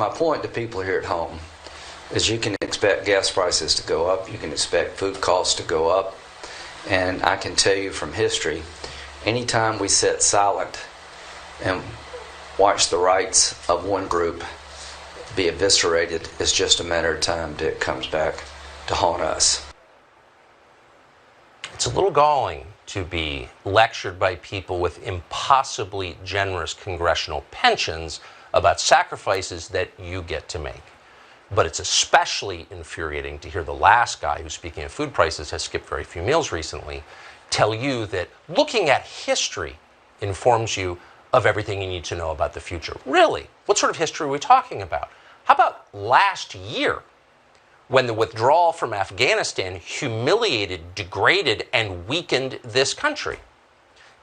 my point to people here at home is you can expect gas prices to go up, you can expect food costs to go up, and I can tell you from history, anytime we sit silent and watch the rights of one group be eviscerated, it's just a matter of time till it comes back to haunt us. It's a little galling to be lectured by people with impossibly generous congressional pensions about sacrifices that you get to make. But it's especially infuriating to hear the last guy who, speaking of food prices, has skipped very few meals recently, tell you that looking at history informs you of everything you need to know about the future. Really? What sort of history are we talking about? How about last year, when the withdrawal from Afghanistan humiliated, degraded, and weakened this country?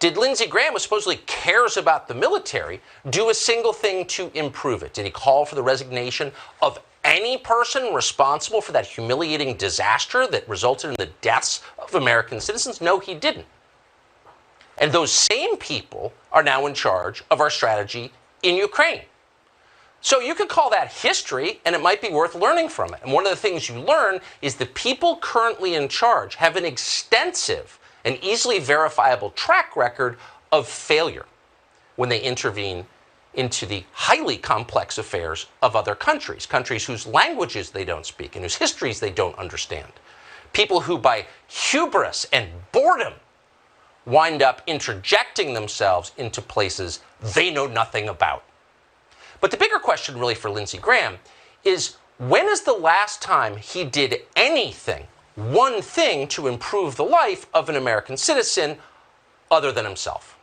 Did Lindsey Graham, who supposedly cares about the military, do a single thing to improve it? Did he call for the resignation of any person responsible for that humiliating disaster that resulted in the deaths of American citizens? No, he didn't. And those same people are now in charge of our strategy in Ukraine. So you could call that history, and it might be worth learning from it. And one of the things you learn is the people currently in charge have an extensive and easily verifiable track record of failure when they intervene into the highly complex affairs of other countries, countries whose languages they don't speak and whose histories they don't understand. People who, by hubris and boredom, wind up interjecting themselves into places they know nothing about. But the bigger question really for Lindsey Graham is, when is the last time he did anything, one thing, to improve the life of an American citizen other than himself?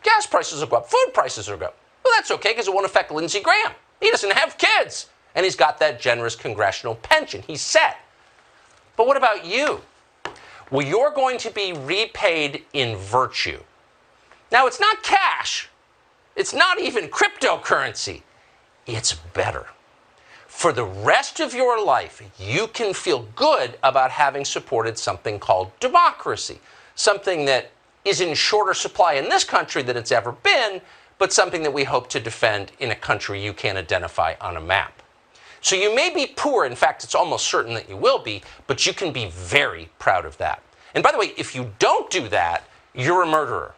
Gas prices will go up, food prices will go up. Well, that's okay because it won't affect Lindsey Graham. He doesn't have kids, and he's got that generous congressional pension. He's set. But what about you? Well, you're going to be repaid in virtue. Now, it's not cash. It's not even cryptocurrency. It's better. For the rest of your life, you can feel good about having supported something called democracy, something that is in shorter supply in this country than it's ever been, but something that we hope to defend in a country you can't identify on a map. So you may be poor, in fact, it's almost certain that you will be, but you can be very proud of that. And by the way, if you don't do that, you're a murderer.